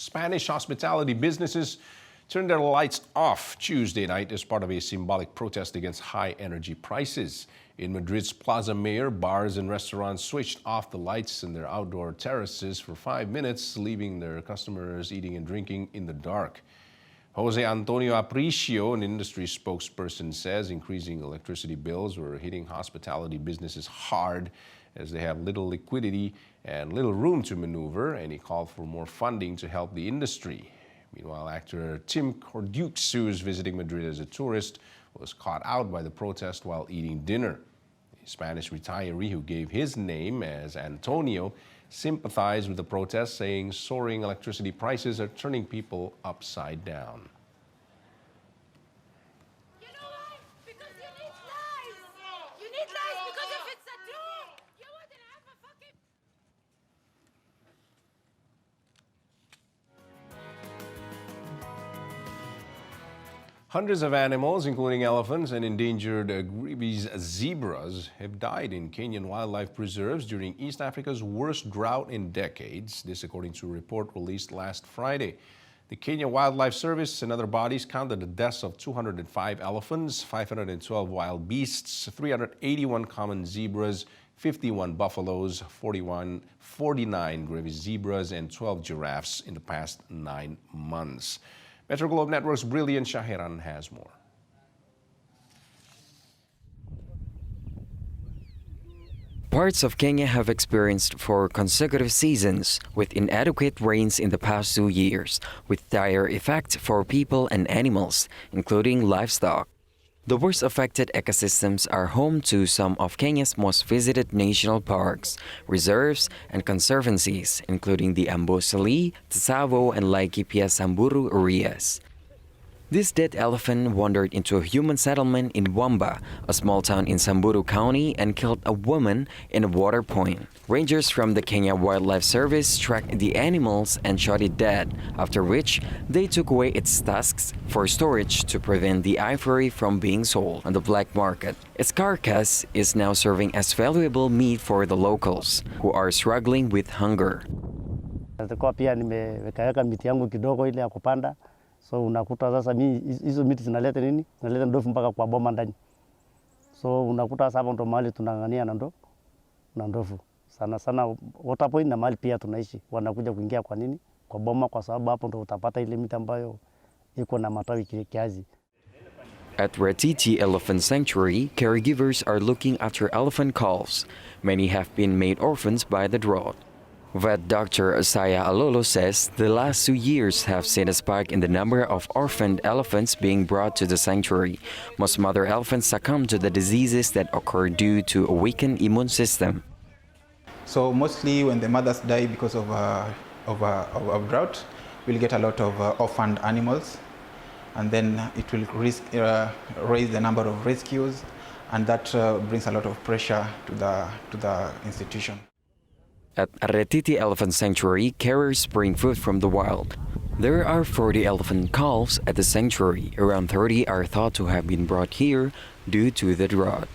Spanish hospitality businesses turned their lights off Tuesday night as part of a symbolic protest against high energy prices. In Madrid's Plaza Mayor, bars and restaurants switched off the lights in their outdoor terraces for 5 minutes, leaving their customers eating and drinking in the dark. Jose Antonio Aparicio, an industry spokesperson, says increasing electricity bills were hitting hospitality businesses hard as they have little liquidity and little room to maneuver, and he called for more funding to help the industry. Meanwhile, actor Tim Cordukes, who is visiting Madrid as a tourist, was caught out by the protest while eating dinner. A Spanish retiree who gave his name as Antonio sympathized with the protest, saying soaring electricity prices are turning people upside down. You know why? Because you need lies! You need lies because if it's a truth, you wouldn't have a fucking... Hundreds of animals, including elephants and endangered Grevy's zebras, have died in Kenyan Wildlife Preserves during East Africa's worst drought in decades. This according to a report released last Friday. The Kenyan Wildlife Service and other bodies counted the deaths of 205 elephants, 512 wild beasts, 381 common zebras, 51 buffaloes, 49 Grevy's zebras, and 12 giraffes in the past 9 months. Metro Globe Network's Brilliant Shahiran has more. Parts of Kenya have experienced 4 consecutive seasons with inadequate rains in the past 2 years, with dire effects for people and animals, including livestock. The worst affected ecosystems are home to some of Kenya's most visited national parks, reserves, and conservancies, including the Amboseli, Tsavo, and Laikipia Samburu areas. This dead elephant wandered into a human settlement in Wamba, a small town in Samburu County, and killed a woman in a water point. Rangers from the Kenyan Wildlife Service tracked the animals and shot it dead, after which they took away its tusks for storage to prevent the ivory from being sold on the black market. Its carcass is now serving as valuable meat for the locals, who are struggling with hunger. Nilikuwa pia nimeweka miti yangu kidogo ile ya kupanda. So unakuta sasa hizo miti zinaleta nini? Zinaleta ndovu mpaka kwa boma ndani. So unakuta sasa hapo ndo mahali tunang'ania na ndovu. Sana sana water point na mahali pia tunaishi. Wanakuja kuingia kwa nini? Kwa boma, kwa sababu hapo ndo utapata ile miti ambayo iko na matawi kiasi. At Ratiti Elephant Sanctuary, caregivers are looking after elephant calves. Many have been made orphans by the drought. Vet Dr. Asaya Alolo says the last 2 years have seen a spike in the number of orphaned elephants being brought to the sanctuary. Most mother elephants succumb to the diseases that occur due to a weakened immune system. So mostly when the mothers die because of drought, we'll get a lot of orphaned animals, and then it will raise the number of rescues, and that brings a lot of pressure to the institution. At Retiti Elephant Sanctuary, carers bring food from the wild. There are 40 elephant calves at the sanctuary. Around 30 are thought to have been brought here due to the drought.